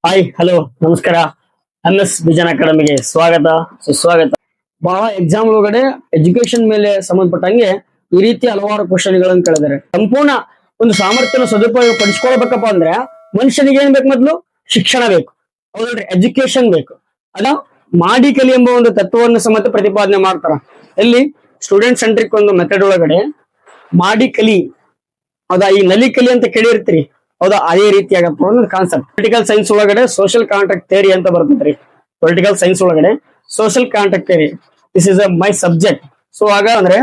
Hi hello ನಮಸ್ಕಾರ. MS vision ಅಕಾಡೆಮಿಗೆ ಸ್ವಾಗತ ಸುಸ್ವಾಗತ. ಬಹಳ ಎಕ್ಸಾಮ್ ಒಳಗಡೆ ಎಜುಕೇಶನ್ ಮೇಲೆ ಸಂಬಂಧಪಟ್ಟಂಗೆ ಈ ರೀತಿ ಹಲವಾರು ಕ್ವಶನ್ಗಳನ್ನು ಕೇಳಿದ್ದಾರೆ. ಸಂಪೂರ್ಣ ಒಂದು ಸಾಮರ್ಥ್ಯನ ಸದುಪಯೋಗ ಪಡಿಸ್ಕೊಳ್ಬೇಕಪ್ಪ ಅಂದ್ರೆ ಮನುಷ್ಯನಿಗೆ ಏನ್ ಬೇಕು? ಮೊದಲು ಶಿಕ್ಷಣ ಬೇಕು, ಹೌದಲ್ರಿ? ಎಜುಕೇಶನ್ ಬೇಕು. ಅದ ಮಾಡಿ ಕಲಿ ಎಂಬ ಒಂದು ತತ್ವವನ್ನು ಸಮೇತ ಪ್ರತಿಪಾದನೆ ಮಾಡ್ತಾರ. ಎಲ್ಲಿ ಸ್ಟೂಡೆಂಟ್ ಸೆಂಟ್ರಿಕ್ ಒಂದು ಮೆಥಡ್ ಒಳಗಡೆ ಮಾಡಿ ಕಲಿ, ಹೌದಾ? ಈ ನಲಿ ಕಲಿ ಅಂತ ಕೇಳಿರ್ತೀರಿ, ಹೌದಾ? ಅದೇ ರೀತಿಯಾಗಪ್ಪ ಒಂದು ಕಾನ್ಸೆಪ್ಟ್. ಪೊಲಿಟಿಕಲ್ ಸೈನ್ಸ್ ಒಳಗಡೆ ಸೋಷಿಯಲ್ ಕಾಂಟ್ರಾಕ್ಟ್ ಥಿಯರಿ ಅಂತ ಬರ್ತದ್ರಿ. ಪೊಲಿಟಿಕಲ್ ಸೈನ್ಸ್ ಒಳಗಡೆ social contract theory, this is my subject. So ಆಗ ಅಂದ್ರೆ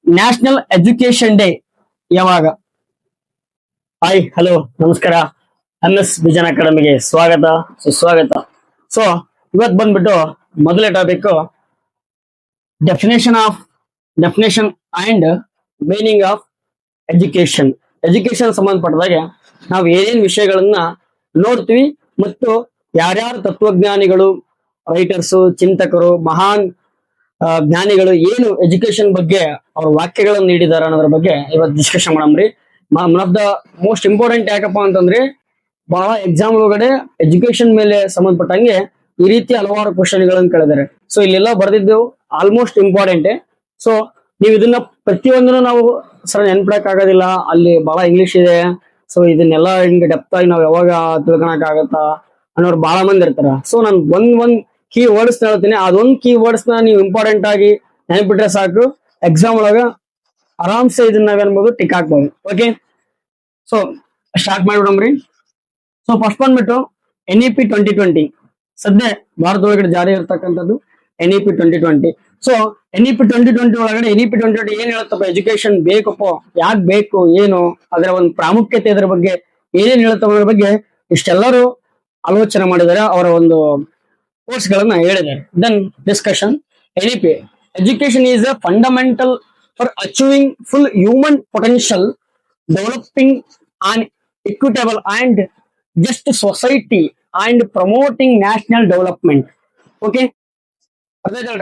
ನ್ಯಾಷನಲ್ ಎಜುಕೇಶನ್ ಡೇ ಯಾವಾಗ? ಹಾಯ್ ಹಲೋ ನಮಸ್ಕಾರ. MS ವಿಜನ್ ಅಕಾಡೆಮಿಗೆ ಸ್ವಾಗತ ಸುಸ್ವಾಗತ. ಸೊ ಇವತ್ ಬಂದ್ಬಿಟ್ಟು ಮೊದಲೇ topic definition and meaning of education. Education ಸಂಬಂಧಪಟ್ಟದಾಗೆ ನಾವು ಏನೇನ್ ವಿಷಯಗಳನ್ನ ನೋಡ್ತೀವಿ ಮತ್ತು ಯಾರ್ಯಾರು ತತ್ವಜ್ಞಾನಿಗಳು, ರೈಟರ್ಸು, ಚಿಂತಕರು, ಮಹಾನ್ ಜ್ಞಾನಿಗಳು ಏನು ಎಜುಕೇಶನ್ ಬಗ್ಗೆ ಅವ್ರ ವಾಕ್ಯಗಳನ್ನು ನೀಡಿದಾರೆ ಅನ್ನೋದ್ರ ಬಗ್ಗೆ ಇವತ್ತು ಡಿಸ್ಕಷನ್ ಮಾಡಮ್ರಿ. One of the most important ಯಾಕಪ್ಪ ಅಂತಂದ್ರೆ ಬಹಳ ಎಕ್ಸಾಮ್ ಒಳಗಡೆ ಎಜುಕೇಶನ್ ಮೇಲೆ ಸಂಬಂಧಪಟ್ಟಂಗೆ ಈ ರೀತಿ ಹಲವಾರು ಕ್ವಶನ್ಗಳನ್ನು ಕೇಳಿದ್ದಾರೆ. ಸೊ ಇಲ್ಲೆಲ್ಲ ಬರೆದಿದ್ದು ಆಲ್ಮೋಸ್ಟ್ ಇಂಪಾರ್ಟೆಂಟ್. ಸೊ ನೀವು ಇದನ್ನ ಪ್ರತಿಯೊಂದನ್ನು ನಾವು ಸರ್ ನೆನ್ಪಿಡಕ್ ಆಗೋದಿಲ್ಲ, ಅಲ್ಲಿ ಬಹಳ ಇಂಗ್ಲಿಷ್ ಇದೆ. ಸೊ ಇದನ್ನೆಲ್ಲ ಹಿಂಗೆ ಡೆಪ್ತ್ ಆಗಿ ನಾವ್ ಯಾವಾಗ ತಿಳ್ಕೊಳಕ್ ಆಗತ್ತಾ ಅನ್ನೋರು ಬಹಳ ಮಂದಿ ಇರ್ತಾರ. ಸೊ ನಾನು ಒಂದ್ ಕೀ ವರ್ಡ್ಸ್ ಹೇಳ್ತೀನಿ, ಅದೊಂದ್ ಕೀ ವರ್ಡ್ಸ್ ನ ನೀವು ಇಂಪಾರ್ಟೆಂಟ್ ಆಗಿ ನೆನ್ಪಿಟ್ರೆ ಸಾಕು, ಎಕ್ಸಾಮ್ ಒಳಗ ಆರಾಮ್ಸೆ ಇದನ್ನ ನಾವೇನ್ಬೋದು ಟಿಕ್ ಹಾಕ್ಬೋದು. ಓಕೆ, ಸೊ ಸ್ಟಾರ್ಟ್ ಮಾಡ್ಬಿಡಮ್ರಿ. ಸೊ ಫಸ್ಟ್ ಬಂದ್ಬಿಟ್ಟು NEP 2020 ಸದ್ಯ ಭಾರತದೊಳಗಡೆ ಜಾರಿ ಇರ್ತಕ್ಕಂಥದ್ದು NEP 2020. ಸೊ NEP 2020 ಒಳಗಡೆ NEP 2020 ಏನ್ ಹೇಳುತ್ತಪ್ಪ? ಎಜುಕೇಶನ್ ಬೇಕಪ್ಪ, ಯಾಕೆ ಬೇಕು, ಏನು ಅದರ ಒಂದು ಪ್ರಾಮುಖ್ಯತೆ, ಇದರ ಬಗ್ಗೆ ಏನೇನ್ ಹೇಳುತ್ತಪ್ಪ ಅದ್ರ ಬಗ್ಗೆ ಇಷ್ಟೆಲ್ಲರೂ ಆಲೋಚನೆ ಮಾಡಿದ್ದಾರೆ, ಅವರ ಒಂದು ಕೋರ್ಸ್ ಗಳನ್ನ ಹೇಳಿದ್ದಾರೆ. Then discussion. NEP education is a fundamental for achieving full human potential, developing an equitable and just society and promoting national development. Okay,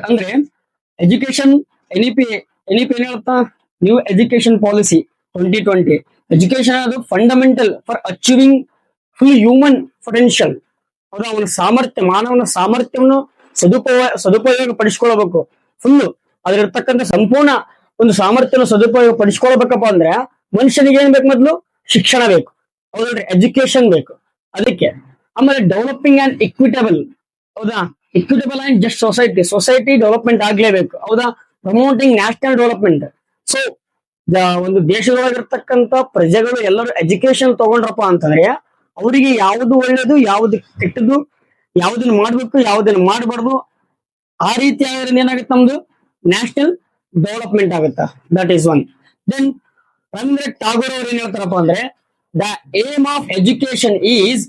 ಅಂದ್ರೆ ಎಜುಕೇಶನ್ NEP ಏನ್ ಹೇಳುತ್ತಾ? New education policy 2020. ಎಜುಕೇಶನ್ ಅದು fundamental for achieving full human potential. ಹೌದಾ? ಅವನ ಸಾಮರ್ಥ್ಯ, ಮಾನವನ ಸಾಮರ್ಥ್ಯವನ್ನು ಸದುಪಯೋಗ ಪಡಿಸ್ಕೊಳ್ಬೇಕು. ಫುಲ್ ಅದ್ರಿರ್ತಕ್ಕಂಥ ಸಂಪೂರ್ಣ ಒಂದು ಸಾಮರ್ಥ್ಯನ ಸದುಪಯೋಗ ಪಡಿಸ್ಕೊಳ್ಬೇಕಪ್ಪ ಅಂದ್ರೆ ಮನುಷ್ಯನಿಗೆ ಏನ್ ಬೇಕು? ಮೊದಲು ಶಿಕ್ಷಣ ಬೇಕು, ಹೌದಲ್ರಿ? ಎಜುಕೇಶನ್ ಬೇಕು. ಅದಕ್ಕೆ ಆಮೇಲೆ ಡೆವಲಪಿಂಗ್ ಅಂಡ್ ಇಕ್ವಿಟಬಲ್, ಹೌದಾ? Equitable and just society development ಆಗ್ಲೇಬೇಕು, ಹೌದಾ? Promoting national development. ಸೊ ಒಂದು ದೇಶದೊಳಗಿರ್ತಕ್ಕಂಥ ಪ್ರಜೆಗಳು ಎಲ್ಲರೂ ಎಜುಕೇಶನ್ ತಗೊಂಡ್ರಪ್ಪ ಅಂತಂದ್ರೆ ಅವರಿಗೆ ಯಾವುದು ಒಳ್ಳೇದು, ಯಾವ್ದು ಕೆಟ್ಟದ್ದು, ಯಾವ್ದನ್ನ ಮಾಡ್ಬೇಕು, ಯಾವ್ದನ್ನ ಮಾಡಬಾರ್ದು, ಆ ರೀತಿ ಆಗಿರೋದು ಏನಾಗುತ್ತೆ? ನಮ್ದು ನ್ಯಾಷನಲ್ ಡೆವಲಪ್ಮೆಂಟ್ ಆಗುತ್ತಾ. That is one. Then Rabindranath Tagore ಅವ್ರು ಏನ್ ಹೇಳ್ತಾರಪ್ಪ ಅಂದ್ರೆ the aim of education is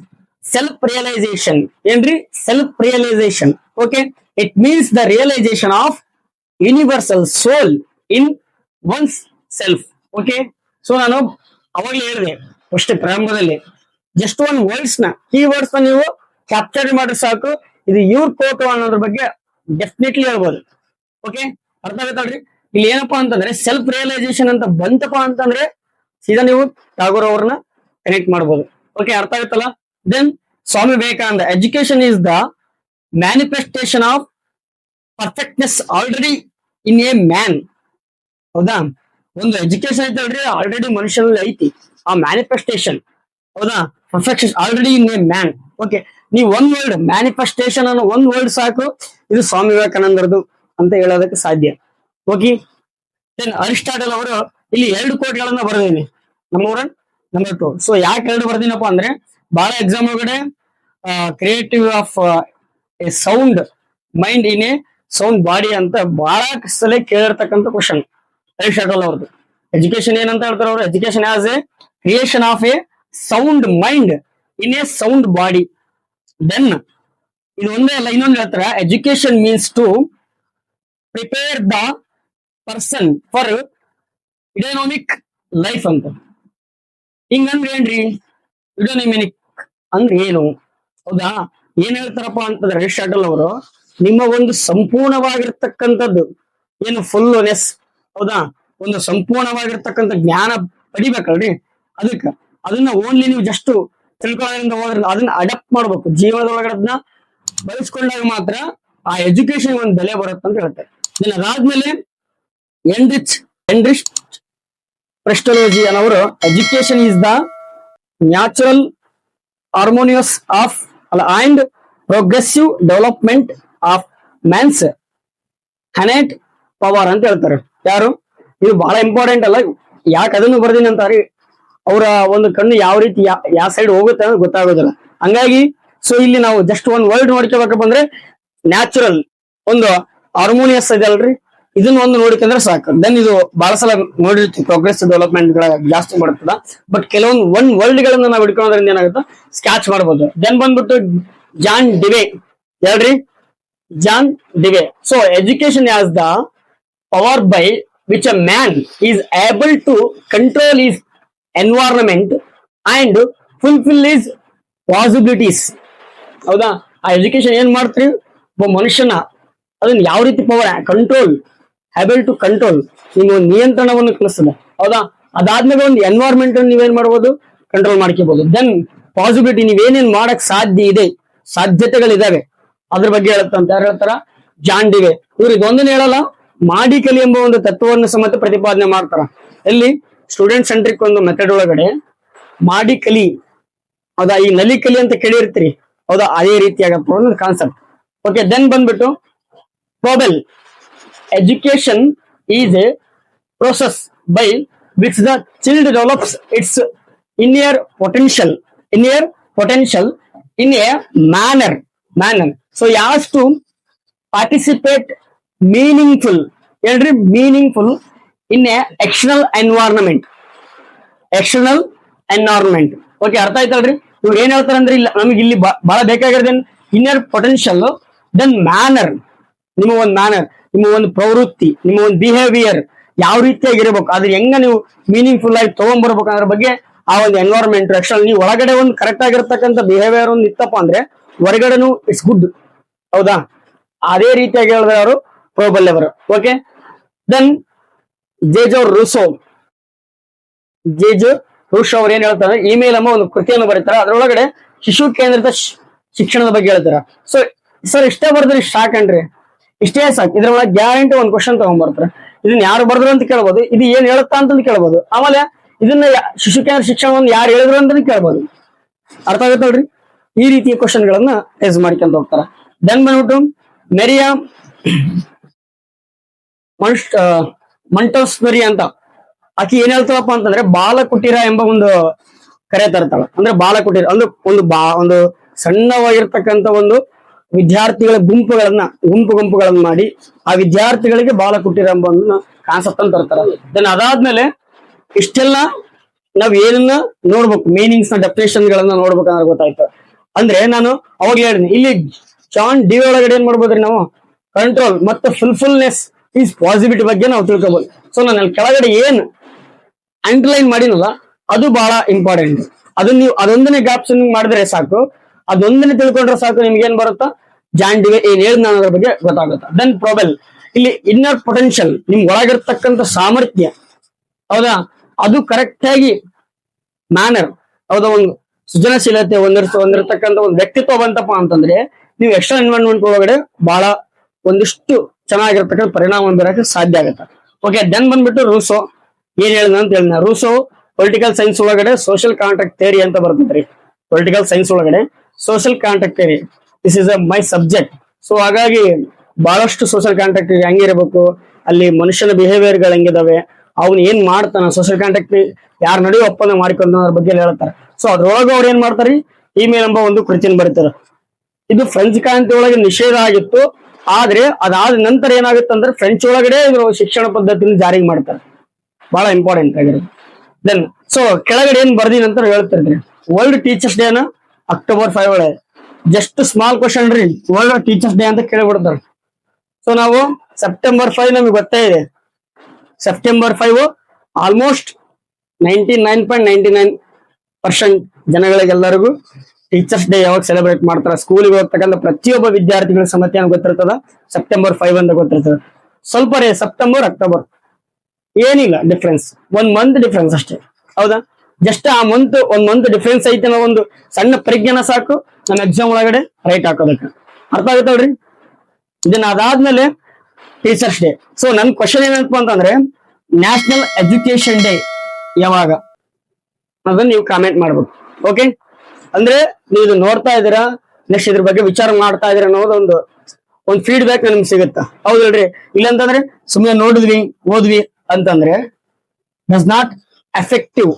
self realisation. ಏನ್ರಿ? Self realisation. Okay, it means the realisation of universal soul in one's self. Okay, so ನಾನು ಅವಾಗಲೇ ಹೇಳಿದೆ ಫಸ್ಟ್ ಪ್ರಾರಂಭದಲ್ಲಿ, ಜಸ್ಟ್ ಒಂದು ವರ್ಡ್ಸ್ ನ, ಕೀ ವರ್ಡ್ಸ್ ನ ನೀವು ಕ್ಯಾಪ್ಚರ್ ಮಾಡಿದ್ರೆ ಸಾಕು, ಇದು ಇವ್ರ ಕೋಟು ಅನ್ನೋದ್ರ ಬಗ್ಗೆ ಡೆಫಿನೆಟ್ಲಿ ಹೇಳ್ಬೋದು. ಓಕೆ, ಅರ್ಥ ಆಗುತ್ತಲ್ರಿ? ಇಲ್ಲಿ ಏನಪ್ಪಾ ಅಂತಂದ್ರೆ ಸೆಲ್ಫ್ ರಿಯಲೈಸೇಷನ್ ಅಂತ ಬಂತಪ್ಪ ಅಂತಂದ್ರೆ ಸೀದಾ ನೀವು ಟಾಗೋರ್ ಅವ್ರನ್ನ ಕನೆಕ್ಟ್ ಮಾಡ್ಬೋದು. ಓಕೆ, ಅರ್ಥ ಆಗುತ್ತಲ್ಲ? Then Swami Vivekananda, education is the manifestation of perfectness already in a man. ಹೌದಾ? ಒಂದು ಎಜುಕೇಶನ್ ಐತಲ್ರಿ, ಆಲ್ರೆಡಿ ಮನುಷ್ಯನಲ್ಲಿ ಐತಿ ಆ ಮ್ಯಾನಿಫೆಸ್ಟೇಷನ್, ಹೌದಾ? Perfection already in a man. Okay, ನೀವು ಒಂದ್ ವರ್ಡ್ ಮ್ಯಾನಿಫೆಸ್ಟೇಷನ್ ಅನ್ನೋ ಒಂದ್ ವರ್ಡ್ ಸಾಕು, ಇದು ಸ್ವಾಮಿ ವಿವೇಕಾನಂದರದು ಅಂತ ಹೇಳೋದಕ್ಕೆ ಸಾಧ್ಯ. ಓಕೆ, ದೆನ್ ಅರಿಸ್ಟಾಟಲ್ ಅವರು ಇಲ್ಲಿ 2 ಕೋಟ್ಗಳನ್ನ ಬರೆದಿನಿ, ನಂಬರ್ 1, ನಂಬರ್ 2. ಸೊ ಯಾಕೆ 2 ಬರ್ದಿನಪ್ಪ ಅಂದ್ರೆ ಬಹಳ ಎಕ್ಸಾಮ್ ಒಳಗಡೆ creative of a sound mind in a sound body ಅಂತ ಬಹಳ ಸಲ ಕೇಳಿರ್ತಕ್ಕಂಥ ಕ್ವಶನ್ ಅರಿಸ್ಟಾಟಲ್ ಅವ್ರದ್ದು. ಎಜುಕೇಶನ್ ಏನಂತ ಹೇಳ್ತಾರೆ ಅವರು? Education as a creation of a sound mind in a sound body. Then ಇದು ಒಂದೇ ಅಲ್ಲ, ಇನ್ನೊಂದು ಹೇಳ್ತಾರ, education means to prepare the person for economic life ಅಂತ. ಹಿಂಗಂದ್ರೆ ಏನ್ರಿ? ಇಡೋನಾಮಿಕ್ ಅಂದ್ರೆ ಏನು? ಹೌದಾ? ಏನ್ ಹೇಳ್ತಾರಪ್ಪ ಅಂತಂದ್ರೆ ಅರಿಸ್ಟಾಟಲ್ ಅವರು, ನಿಮ್ಮ ಒಂದು ಸಂಪೂರ್ಣವಾಗಿರ್ತಕ್ಕಂಥದ್ದು ಏನು ಫುಲ್ನೆಸ್, ಹೌದಾ? ಒಂದು ಸಂಪೂರ್ಣವಾಗಿರ್ತಕ್ಕಂಥ ಜ್ಞಾನ ಪಡಿಬೇಕಲ್ರಿ, ಅದನ್ನ ಓನ್ಲಿ ನೀವು ಜಸ್ಟ್ ತಿಳ್ಕೊಳ್ಳೋದ್ರಿಂದ ಹೋದ್ರಲ್ಲ ಅದನ್ನ ಅಡಾಪ್ಟ್ ಮಾಡ್ಬೇಕು, ಜೀವನದೊಳಗಡೆ ಅದನ್ನ ಬಳಸ್ಕೊಂಡಾಗ ಮಾತ್ರ ಆ ಎಜುಕೇಶನ್ ಒಂದು ಬೆಲೆ ಬರುತ್ತೆ ಅಂತ ಹೇಳ್ತಾರೆ. ಅದಾದ್ಮೇಲೆ ಎಂಡ್ರಿಚ್ ಪ್ರೆಸ್ಟೋಲಜಿ ಅನ್ನೋರು education is the natural harmonious of and progressive development of man's innate power ಅಂತ ಹೇಳ್ತಾರೆ. ಯಾರು ಇದು ಬಹಳ ಇಂಪಾರ್ಟೆಂಟ್ ಅಲ್ಲ, ಯಾಕೆ ಅದನ್ನು ಬರ್ದೀನಿ ಅಂತಾರೆ, ಅವರ ಒಂದು ಕಣ್ಣು ಯಾವ ರೀತಿ ಯಾವ ಸೈಡ್ ಹೋಗುತ್ತೆ ಅಂತ ಗೊತ್ತಾಗೋದಿಲ್ಲ. ಹಂಗಾಗಿ ಸೊ ಇಲ್ಲಿ ನಾವು ಜಸ್ಟ್ ಒಂದು ವರ್ಡ್ ನೋಡ್ಕೋಬೇಕಪ್ಪ ಅಂದ್ರೆ ನ್ಯಾಚುರಲ್ ಒಂದು ಹಾರ್ಮೋನಿಯಸ್ ಇದೆ ಅಲ್ರಿ, ಇದನ್ನ ಒಂದು ನೋಡಿಕೊಂಡ್ರೆ ಸಾಕು. ದೆನ್ ಇದು ಬಹಳ ಸಲ ನೋಡಿರ್ತೀವಿ ಪ್ರೋಗ್ರೆಸಿವ್ ಡೆವಲಪ್ಮೆಂಟ್ ಗಳ ಜಾಸ್ತಿ ಬರ್ತದ, ಬಟ್ ಕೆಲವೊಂದು ವರ್ಡ್ ಗಳನ್ನ ನಾವು ಹಿಡ್ಕೊಳ್ಳೋದ್ರಿಂದ ಏನಾಗುತ್ತೆ ಸ್ಕ್ಯಾಚ್ ಮಾಡ್ಬೋದು. ದೆನ್ ಬಂದ್ಬಿಟ್ಟು ಜಾನ್ ಡಿವೆ, ಹೇಳ್ರಿ John Dewey. So education as the power by which a man is able to control his environment and fulfill his possibilities. ಹೌದಾ, ಆ ಎಜುಕೇಶನ್ ಏನ್ ಮಾಡ್ತೀರಿ, ಒಬ್ಬ ಮನುಷ್ಯನ ಅದನ್ನ ಯಾವ ರೀತಿ power control, able to control, ನಿಮ್ಗೆ ಒಂದು ನಿಯಂತ್ರಣವನ್ನು ಕಲಿಸ್ತದೆ. ಹೌದಾ, ಅದಾದ್ಮೇಲೆ ಒಂದು ಎನ್ವೈರ್ಮೆಂಟ್ ನೀವೇನ್ ಮಾಡ್ಬೋದು, ಕಂಟ್ರೋಲ್ ಮಾಡ್ಕೋಬಹುದು. ದೆನ್ ಪಾಸಿಬಿಲಿಟಿ, ನೀವೇನೇನ್ ಮಾಡಕ್ ಸಾಧ್ಯ ಇದೆ, ಸಾಧ್ಯತೆಗಳಿದಾವೆ ಅದ್ರ ಬಗ್ಗೆ ಹೇಳುತ್ತಂತ ಯಾರು ಹೇಳ್ತಾರ, ಜಾನ್ ಡಿವೆ. ಇವ್ರು ಇದೊಂದನ್ನ ಹೇಳಲ್ಲ, ಮಾಡಿ ಕಲಿ ಎಂಬ ಒಂದು ತತ್ವವನ್ನು ಸಮೇತ ಪ್ರತಿಪಾದನೆ ಮಾಡ್ತಾರ. ಎಲ್ಲಿ ಸ್ಟೂಡೆಂಟ್ ಸೆಂಟ್ರಿಕ್ ಒಂದು ಮೆಥಡ್ ಒಳಗಡೆ ಮಾಡಿ ಕಲಿ, ಹೌದಾ, ಈ ನಲಿ ಕಲಿ ಅಂತ ಕೇಳಿರ್ತೀರಿ, ಹೌದಾ, ಅದೇ ರೀತಿಯಾಗಪ್ಪ ಒಂದು ಕಾನ್ಸೆಪ್ಟ್. ಓಕೆ, ದೆನ್ ಬಂದ್ಬಿಟ್ಟು Froebel education is a process by which the child develops its inner potential in a manner. So as to participate meaningful, ಹೇಳ್ರಿ meaningful in a external environment. Okay, ಅರ್ಥ ಆಯ್ತಲ್ರಿ. ಇವ್ರು ಏನ್ ಹೇಳ್ತಾರಂದ್ರೆ, ಇಲ್ಲ ನಮಗೆ ಇಲ್ಲಿ ಬಹಳ ಬೇಕಾಗಿರೋದು ಇನ್ನರ್ ಪೊಟೆನ್ಶಿಯಲ್, ದೆನ್ ಮ್ಯಾನರ್, ನಿಮ್ಮ ಒಂದು ಮ್ಯಾನರ್, ನಿಮ್ಮ ಒಂದು ಪ್ರವೃತ್ತಿ, ನಿಮ್ಮ ಒಂದು ಬಿಹೇವಿಯರ್ ಯಾವ ರೀತಿಯಾಗಿ ಇರಬೇಕು, ಅದ್ರ ಹೆಂಗ ನೀವು ಮೀನಿಂಗ್ಫುಲ್ ಆಗಿ ತಗೊಂಡ್ಬರ್ಬೇಕು ಅನ್ನೋದ್ರ ಬಗ್ಗೆ ಆ ಒಂದು ಎನ್ವೈರನ್ಮೆಂಟ್ ಎಕ್ಸ್ಟರ್ನಲ್, ನೀವು ಒಳಗಡೆ ಒಂದು ಕರೆಕ್ಟ್ ಆಗಿರ್ತಕ್ಕಂಥ ಬಿಹೇವಿಯರ್ ಒಂದು ಇತ್ತಪ್ಪ ಅಂದ್ರೆ ಹೊರಗಡೆನು ಇಟ್ಸ್ ಗುಡ್. ಹೌದಾ, ಅದೇ ರೀತಿಯಾಗಿ ಹೇಳಿದ್ರೆ ಅವರು ಪ್ರೋಬೆಲ್ ಅವರು. ಓಕೆ, ದೆನ್ ಜೇಜೋ ರೂಸೋ ಅವ್ರು ಏನ್ ಹೇಳ್ತಾರೆ, ಇಮೇಲ್ ಎಂಬ ಒಂದು ಕೃತಿಯನ್ನು ಬರೀತಾರೆ, ಅದರೊಳಗಡೆ ಶಿಶು ಕೇಂದ್ರಿತ ಶಿಕ್ಷಣದ ಬಗ್ಗೆ ಹೇಳ್ತಾರ. ಸೊ ಸರ್ ಇಷ್ಟೇ ಬರೆದ್ರೆ ಸಾಕನ್ರಿ, ಇಷ್ಟೇ ಸಾಕು. ಇದ್ರೊಳಗೆ ಗ್ಯಾರಂಟಿ ಒಂದು ಕ್ವಶನ್ ತಗೊಂಡ್ಬರ್ತಾರೆ, ಇದನ್ನ ಯಾರು ಬರೆದ್ರು ಅಂತ ಕೇಳ್ಬೋದು, ಇದು ಏನ್ ಹೇಳುತ್ತಾ ಅಂತ ಕೇಳ್ಬೋದು, ಆಮೇಲೆ ಇದನ್ನ ಶಿಶು ಕೇಂದ್ರ ಶಿಕ್ಷಣವನ್ನು ಯಾರು ಹೇಳಿದ್ರು ಅಂತ ಕೇಳ್ಬೋದು. ಅರ್ಥ ಆಗುತ್ತಲ್ರಿ, ಈ ರೀತಿಯ ಕ್ವಶನ್ ಗಳನ್ನ ರೇಸ್ ಮಾಡ್ಕೊಂತ ಹೋಗ್ತಾರ. ದೆನ್ ಬಂದ್ಬಿಟ್ಟು ಮೆರಿಯಾ ಮಂಟೋಸ್ಬರಿ ಅಂತ, ಆಕಿ ಏನ್ ಹೇಳ್ತಾಳಪ್ಪ ಅಂತಂದ್ರೆ ಬಾಲಕುಟೀರ ಎಂಬ ಒಂದು ಕರೆ ತರ್ತಾಳ. ಅಂದ್ರೆ ಬಾಲಕುಟೀರ ಅಂದ್ರೆ ಒಂದು ಸಣ್ಣವಾಗಿರ್ತಕ್ಕಂಥ ಒಂದು ವಿದ್ಯಾರ್ಥಿಗಳ ಗುಂಪುಗಳನ್ನ ಮಾಡಿ ಆ ವಿದ್ಯಾರ್ಥಿಗಳಿಗೆ ಬಾಲಕುಟೀರ ಎಂಬ ಒಂದು ಕಾನ್ಸೆಪ್ಟ್ ಅಂತ ತರ್ತಾರ. ದೆನ್ ಅದಾದ್ಮೇಲೆ ಇಷ್ಟೆಲ್ಲ ನಾವ್ ಏನನ್ನ ನೋಡ್ಬೇಕು, ಮೀನಿಂಗ್ಸ್ ನ ಡೆಫಿನೇಷನ್ ಗಳನ್ನ ನೋಡ್ಬೇಕು ಅನ್ನೋದು ಗೊತ್ತಾಯ್ತು. ಅಂದ್ರೆ ನಾನು ಅವಾಗ ಹೇಳಿದ್ನಿ, ಇಲ್ಲಿ ಜಾನ್ ಡಿ ಒಳಗಡೆ ಏನ್ ಮಾಡ್ಬೋದ್ರಿ, ನಾವು ಕಂಟ್ರೋಲ್ ಮತ್ತೆ ಫುಲ್ಫುಲ್ನೆಸ್ ಈಸ್ ಪಾಸಿಬಿಲಿಟಿ ಬಗ್ಗೆ ನಾವು ತಿಳ್ಕೊಬಹುದು. ಸೊ ನಾನು ಅಲ್ಲಿ ಕೆಳಗಡೆ ಏನ್ ಅಂಡರ್ಲೈನ್ ಮಾಡಿನಲ್ಲ ಅದು ಬಹಳ ಇಂಪಾರ್ಟೆಂಟ್. ಅದನ್ನ ನೀವು ಅದೊಂದನೇ ಗ್ಯಾಪ್ಸ್ ಮಾಡಿದ್ರೆ ಸಾಕು, ಅದೊಂದನೇ ತಿಳ್ಕೊಂಡ್ರೆ ಸಾಕು, ನಿಮ್ಗೆ ಏನ್ ಬರುತ್ತಾ ಜಾನ್ ಡಿವೆ ಏನ್ ಹೇಳಿದ್ ನಾನು ಅದ್ರ ಬಗ್ಗೆ ಗೊತ್ತಾಗುತ್ತೆ. ದೆನ್ ಪ್ರೋಬೆಲ್, ಇಲ್ಲಿ ಇನ್ನರ್ ಪೊಟೆನ್ಶಿಯಲ್, ನಿಮ್ ಒಳಗಿರ್ತಕ್ಕಂಥ ಸಾಮರ್ಥ್ಯ, ಹೌದಾ, ಅದು ಕರೆಕ್ಟ್ ಆಗಿ ಮ್ಯಾನರ್, ಹೌದಾ, ಒಂದು ಸೃಜನಶೀಲತೆ ಒಂದಿರ್ತಕ್ಕಂಥ ಒಂದು ವ್ಯಕ್ತಿತ್ವ ಬಂತಪ್ಪ ಅಂತಂದ್ರೆ ನೀವು ಎಕ್ಸ್ಟ್ರಾ ಎನ್ವೈರನ್ಮೆಂಟ್ ಒಳಗಡೆ ಬಹಳ ಒಂದಿಷ್ಟು ಚೆನ್ನಾಗಿರ್ತಕ್ಕಂಥ ಪರಿಣಾಮ ಬೀರಕ್ಕೆ ಸಾಧ್ಯ ಆಗುತ್ತೆ. ಓಕೆ, ದೆನ್ ಬಂದ್ಬಿಟ್ಟು ರೂಸೋ ಏನ್ ಹೇಳಿದ ಅಂತ ಹೇಳಿದ, ರೂಸೋ ಪೊಲಿಟಿಕಲ್ ಸೈನ್ಸ್ ಒಳಗಡೆ ಸೋಷಿಯಲ್ ಕಾಂಟ್ರಾಕ್ಟ್ ಥಿಯರಿ ಅಂತ ಬರ್ತದ್ರಿ. ಪೊಲಿಟಿಕಲ್ ಸೈನ್ಸ್ ಒಳಗಡೆ social contract theory, this is my subject. So ಹಾಗಾಗಿ ಬಹಳಷ್ಟು ಸೋಷಿಯಲ್ ಕಾಂಟ್ರಾಕ್ಟ್ ಹೆಂಗಿರ್ಬೇಕು, ಅಲ್ಲಿ ಮನುಷ್ಯನ ಬಿಹೇವಿಯರ್ ಗಳು ಹೆಂಗಿದಾವೆ, ಅವ್ನು ಏನ್ ಮಾಡ್ತಾನ, ಸೋಷಿಯಲ್ ಕಾಂಟ್ರಾಕ್ಟ್ ಯಾರ ನಡುವೆ ಒಪ್ಪಂದ ಮಾಡ್ಕೊಂಡು ಅದ್ರ ಬಗ್ಗೆ ಹೇಳ್ತಾರೆ. ಸೊ ಅದ್ರೊಳಗೆ ಅವ್ರು ಏನ್ ಮಾಡ್ತಾರೆ, ಇಮೇಲ್ ಎಂಬ ಒಂದು ಕೃತಿನ ಬರೀತಾರೆ. ಇದು ಫ್ರೆಂಚ್ ಕ್ರಾಂತಿ ಒಳಗೆ ನಿಷೇಧ ಆಗಿತ್ತು, ಆದ್ರೆ ಅದಾದ ನಂತರ ಏನಾಗುತ್ತೆ ಅಂದ್ರೆ ಫ್ರೆಂಚ್ ಒಳಗಡೆ ಇವರು ಶಿಕ್ಷಣ ಪದ್ಧತಿನ ಜಾರಿಗೆ ಮಾಡ್ತಾರೆ. ಬಹಳ ಇಂಪಾರ್ಟೆಂಟ್ ಆಗಿರುತ್ತೆ. ದೆನ್ ಸೊ ಕೆಳಗಡೆ ಏನ್ ಬರ್ದಿನ ಅಂತ ಹೇಳ್ತಿರ್ತೀನಿ, ವರ್ಲ್ಡ್ ಟೀಚರ್ಸ್ ಡೇನ October 5 ಒಳಗೆ ಜಸ್ಟ್ ಸ್ಮಾಲ್ ಕ್ವಶನ್ ರೀ, ವರ್ಲ್ಡ್ ಟೀಚರ್ಸ್ ಡೇ ಅಂತ ಕೇಳಿಬಿಡ್ತಾರೆ. ಸೊ ನಾವು September 5 ನಮಗೆ ಗೊತ್ತೇ ಇದೆ, September 5 ಆಲ್ಮೋಸ್ಟ್ 99.99% ಜನಗಳಿಗೆಲ್ಲರಿಗೂ ಟೀಚರ್ಸ್ ಡೇ ಯಾವಾಗ ಸೆಲೆಬ್ರೇಟ್ ಮಾಡ್ತಾರ, ಸ್ಕೂಲಿಗೆ ಹೋಗ್ತಕ್ಕಂಥ ಪ್ರತಿಯೊಬ್ಬ ವಿದ್ಯಾರ್ಥಿಗಳ ಸಮಸ್ಯೆ ಗೊತ್ತಿರ್ತದ, September 5 ಅಂತ ಗೊತ್ತಿರ್ತದ. ಸ್ವಲ್ಪ ರೇ ಸೆಪ್ಟೆಂಬರ್ ಅಕ್ಟೋಬರ್ ಏನಿಲ್ಲ ಡಿಫ್ರೆನ್ಸ್, 1 ಮಂತ್ ಡಿಫ್ರೆನ್ಸ್ ಅಷ್ಟೇ. ಹೌದಾ, ಜಸ್ಟ್ ಆ ಒಂದ್ ಮಂತ್ ಡಿಫ್ರೆನ್ಸ್ ಐತೆ ಅನ್ನೋ ಒಂದು ಸಣ್ಣ ಪರಿಜ್ಞಾನ ಸಾಕು ನಮ್ಮ ಎಕ್ಸಾಮ್ ಒಳಗಡೆ ರೈಟ್ ಹಾಕೋದಕ್ಕೆ. ಅರ್ಥ ಆಗುತ್ತಲ್ರಿ? ಇದನ್ನ ಅದಾದ್ಮೇಲೆ ಟೀಚರ್ಸ್ ಡೇ. ಸೊ ನನ್ ಕ್ವಶನ್ ಏನಪ್ಪ ಅಂತಂದ್ರೆ, ನ್ಯಾಷನಲ್ ಎಜುಕೇಶನ್ ಡೇ ಯಾವಾಗ ಅದನ್ನ ನೀವು ಕಾಮೆಂಟ್ ಮಾಡ್ಬೇಕು. ಓಕೆ, ಅಂದ್ರೆ ನೀವು ಇದು ನೋಡ್ತಾ ಇದ್ದೀರಾ, ನೆಕ್ಸ್ಟ್ ಇದ್ರ ಬಗ್ಗೆ ವಿಚಾರ ಮಾಡ್ತಾ ಇದೀರ ಅನ್ನೋದು ಒಂದು ಫೀಡ್ಬ್ಯಾಕ್ ನಿಮ್ಗೆ ಸಿಗುತ್ತಾ, ಹೌದಲ್ರಿ? ಇಲ್ಲಂತಂದ್ರೆ ಸುಮ್ಮನೆ ನೋಡಿದ್ವಿ ಓದ್ವಿ ಅಂತಂದ್ರೆ ಡಸ್ ನಾಟ್ ಎಫೆಕ್ಟಿವ್.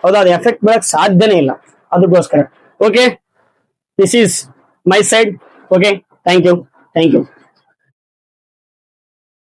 ಹೌದಾ? ಅದು ಎಫೆಕ್ಟ್ ಬರಕ್ ಸಾಧ್ಯನೇ ಇಲ್ಲ. ಅದಕ್ಕೋಸ್ಕರ okay, this is my side. Okay, thank you.